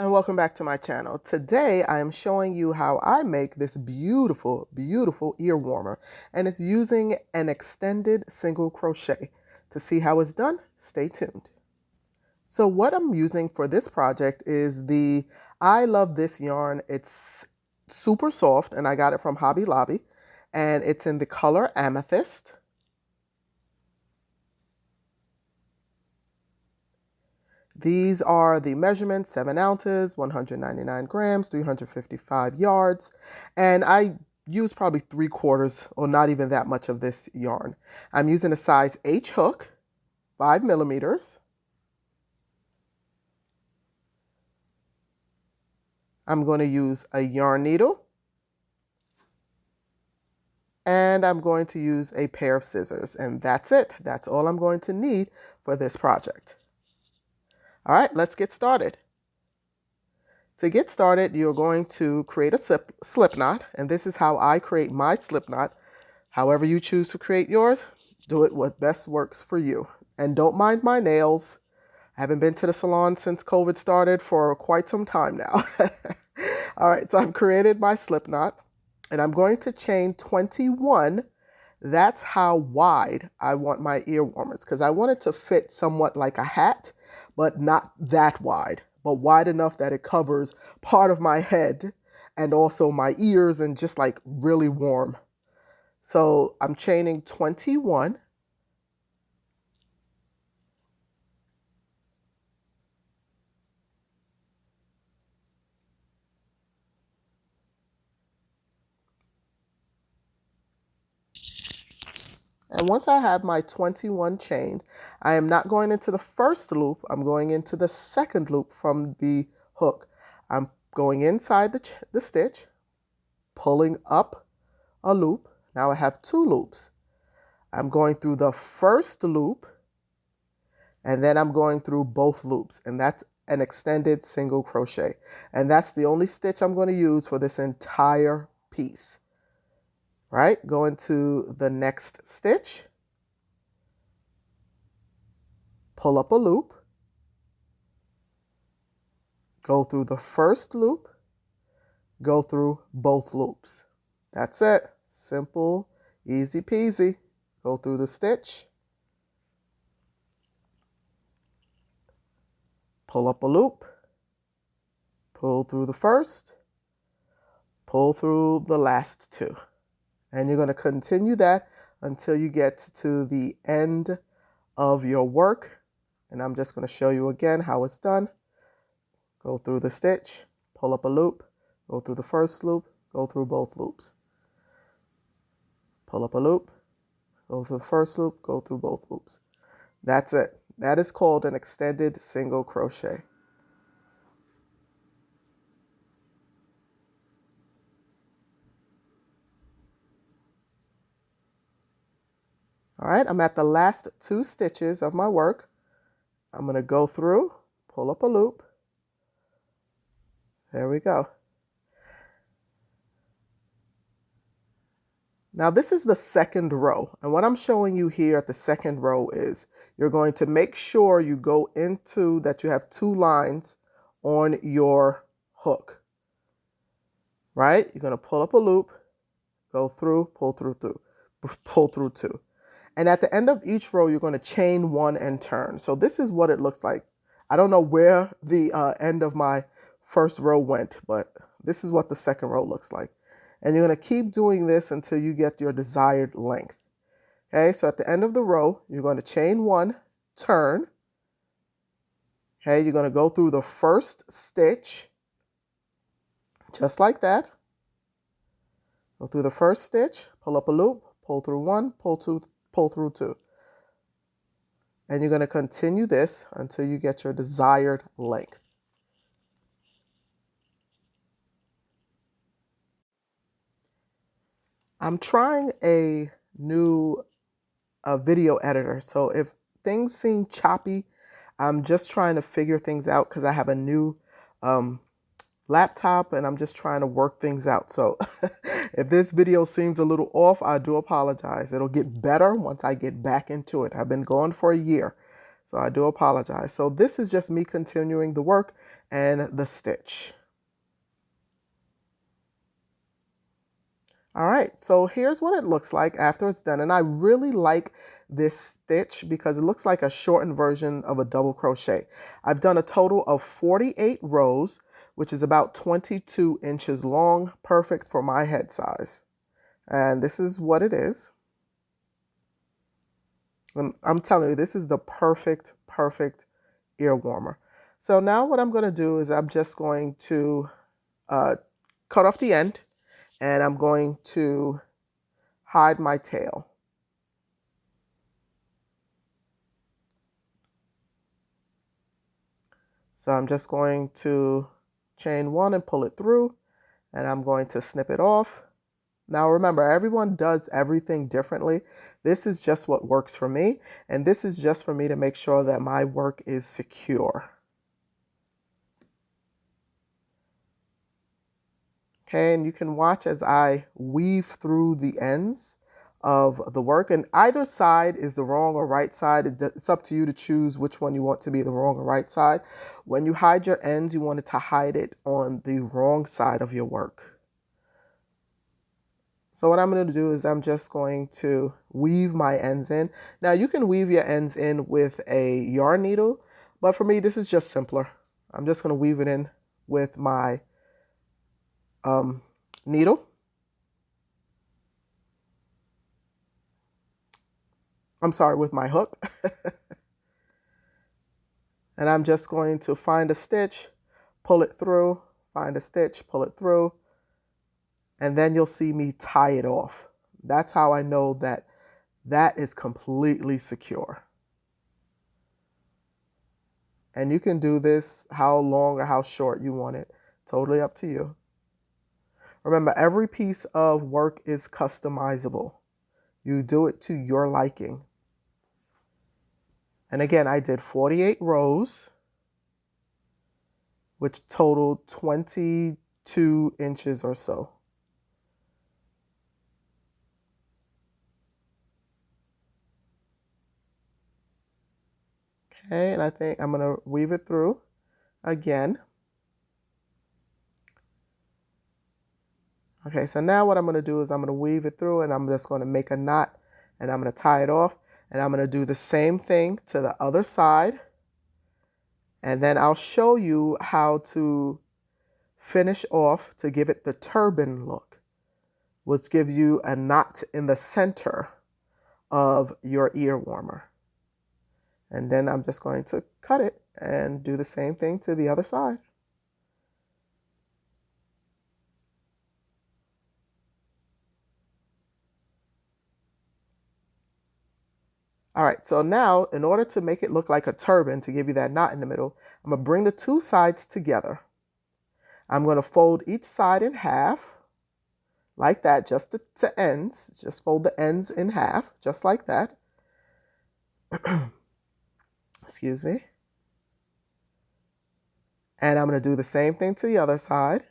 and welcome back to my channel. Today I am showing you how I make this beautiful ear warmer, and it's using an extended single crochet. To see how it's done, stay tuned. So what I'm using for this project is the I Love This yarn. It's super soft and I got it from Hobby Lobby, and it's in the color Amethyst. These are the measurements: 7 ounces, 199 grams, 355 yards. And I use probably 3/4 or not even that much of this yarn. I'm using a size H hook, 5 millimeters. I'm going to use a yarn needle. And I'm going to use a pair of scissors. And that's it. That's all I'm going to need for this project. All right, let's get started. To get started, you're going to create a slip knot, and this is how I create my slip knot. However you choose to create yours, do it what best works for you. And don't mind my nails. I haven't been to the salon since COVID started for quite some time now. All right, so I've created my slip knot, and I'm going to chain 21. That's how wide I want my ear warmers, because I want it to fit somewhat like a hat, but not that wide, but wide enough that it covers part of my head and also my ears and just like really warm. So I'm chaining 21. And once I have my 21 chained, I am not going into the first loop. I'm going into the second loop from the hook. I'm going inside the stitch, pulling up a loop. Now I have 2 loops. I'm going through the first loop, and then I'm going through both loops, and that's an extended single crochet. And that's the only stitch I'm going to use for this entire piece. Right? Go into the next stitch, pull up a loop, go through the first loop, go through both loops. That's it. Simple, easy peasy. Go through the stitch, pull up a loop, pull through the first, pull through the last 2. And you're going to continue that until you get to the end of your work. And I'm just going to show you again how it's done. Go through the stitch, pull up a loop, go through the first loop, go through both loops. Pull up a loop, go through the first loop, go through both loops. That's it. That is called an extended single crochet. All right, I'm at the last 2 stitches of my work. I'm going to go through, pull up a loop. There we go. Now this is the second row, and what I'm showing you here at the second row is you're going to make sure you go into that you have 2 lines on your hook. Right? You're going to pull up a loop, go through, pull through 2. And at the end of each row, you're going to chain 1 and turn. So this is what it looks like. I don't know where the end of my first row went, but this is what the second row looks like. And you're going to keep doing this until you get your desired length. Okay, so at the end of the row, you're going to chain 1, turn. Okay, you're going to go through the first stitch, just like that. Go through the first stitch, pull up a loop, pull through 1, pull through 2. And you're going to continue this until you get your desired length. I'm trying a new video editor, so if things seem choppy, I'm just trying to figure things out because I have a new laptop and I'm just trying to work things out. So if this video seems a little off, I do apologize. It'll get better once I get back into it. I've been going for a year. So I do apologize. So this is just me continuing the work and the stitch. All right, so here's what it looks like after it's done. And I really like this stitch because it looks like a shortened version of a double crochet. I've done a total of 48 rows, which is about 22 inches long, perfect for my head size. And this is what it is. And I'm telling you, this is the perfect ear warmer. So now what I'm going to do is I'm just going to cut off the end, and I'm going to hide my tail. So I'm just going to chain one and pull it through, and I'm going to snip it off. Now remember, everyone does everything differently. This is just what works for me, and this is just for me to make sure that my work is secure. Okay, and you can watch as I weave through the ends of the work, and either side is the wrong or right side. It's up to you to choose which one you want to be the wrong or right side. When you hide your ends, you want it to hide it on the wrong side of your work. So what I'm going to do is I'm just going to weave my ends in. Now you can weave your ends in with a yarn needle, but for me this is just simpler. I'm just going to weave it in with my needle. I'm sorry, with my hook. And I'm just going to find a stitch, pull it through, find a stitch, pull it through, and then you'll see me tie it off. That's how I know that that is completely secure. And you can do this how long or how short you want it. Totally up to you. Remember, every piece of work is customizable. You do it to your liking. And again, I did 48 rows, which totaled 22 inches or so. Okay, and I think I'm going to weave it through again. Okay, so now what I'm going to do is I'm going to weave it through, and I'm just going to make a knot, and I'm going to tie it off, and I'm going to do the same thing to the other side. And then I'll show you how to finish off to give it the turban look, which gives you a knot in the center of your ear warmer. And then I'm just going to cut it and do the same thing to the other side. All right, so now in order to make it look like a turban, to give you that knot in the middle, I'm going to bring the two sides together. I'm going to fold each side in half, like that, just to ends. Just fold the ends in half, just like that. Excuse me. And I'm going to do the same thing to the other side.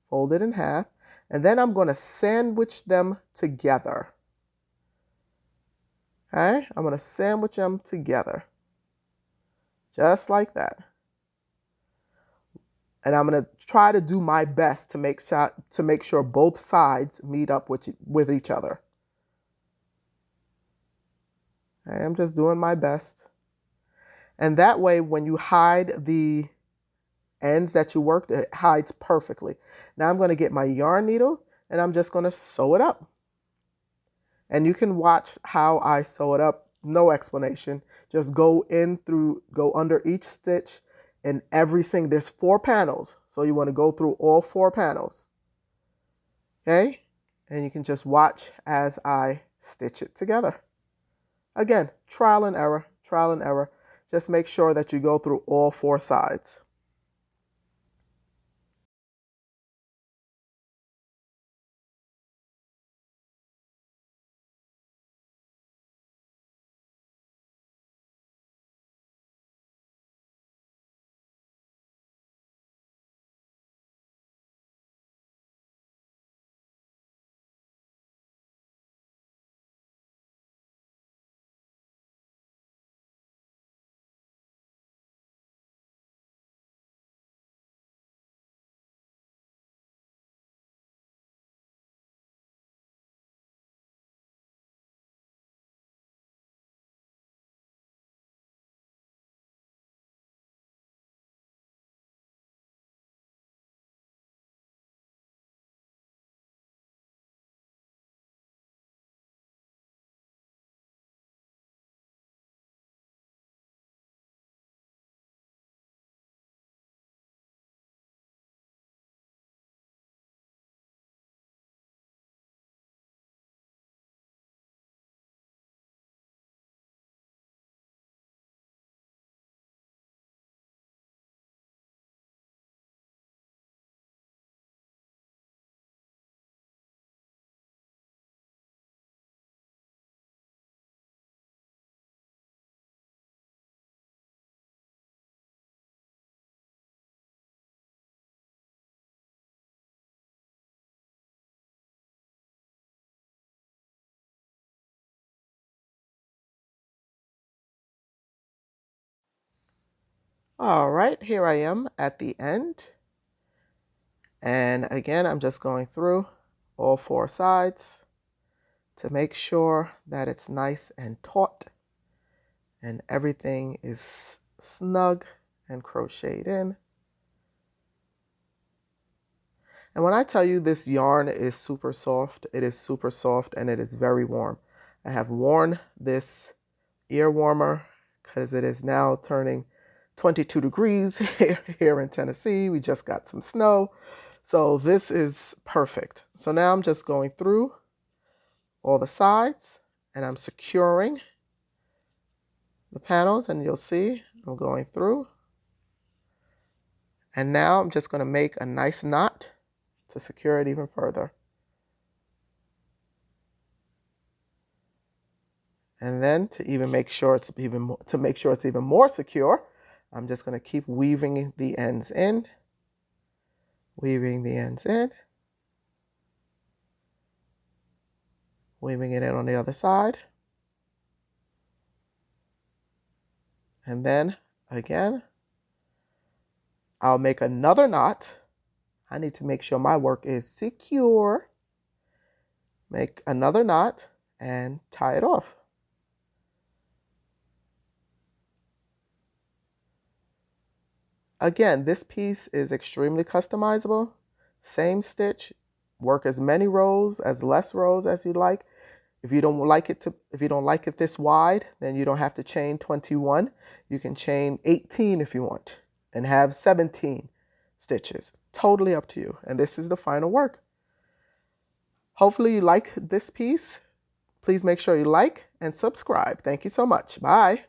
Fold it in half. And then I'm going to sandwich them together. Okay? I'm going to sandwich them together. Just like that. And I'm going to try to do my best to make sure both sides meet up with each other. Okay? I'm just doing my best. And that way, when you hide the ends that you worked, it hides perfectly. Now I'm going to get my yarn needle, and I'm just going to sew it up. And you can watch how I sew it up. No explanation. Just go under each stitch and there's 4 panels. So you want to go through all 4 panels. Okay? And you can just watch as I stitch it together. Again, trial and error, trial and error. Just make sure that you go through all 4 sides. All right, here I am at the end. And again, I'm just going through all 4 sides to make sure that it's nice and taut and everything is snug and crocheted in. And when I tell you this yarn is super soft, it is super soft and it is very warm. I have worn this ear warmer because it is now turning 22 degrees here in Tennessee. We just got some snow. So this is perfect. So now I'm just going through all the sides and I'm securing the panels, and you'll see I'm going through. And now I'm just going to make a nice knot to secure it even further. And then to even make sure it's even more secure, I'm just going to keep weaving the ends in, weaving the ends in, weaving it in on the other side. And then again, I'll make another knot. I need to make sure my work is secure. Make another knot and tie it off. Again, this piece is extremely customizable. Same stitch, work as many rows, as less rows as you like. If you don't like it this wide, then you don't have to chain 21. You can chain 18 if you want and have 17 stitches. Totally up to you. And this is the final work. Hopefully you like this piece. Please make sure you like and subscribe. Thank you so much. Bye.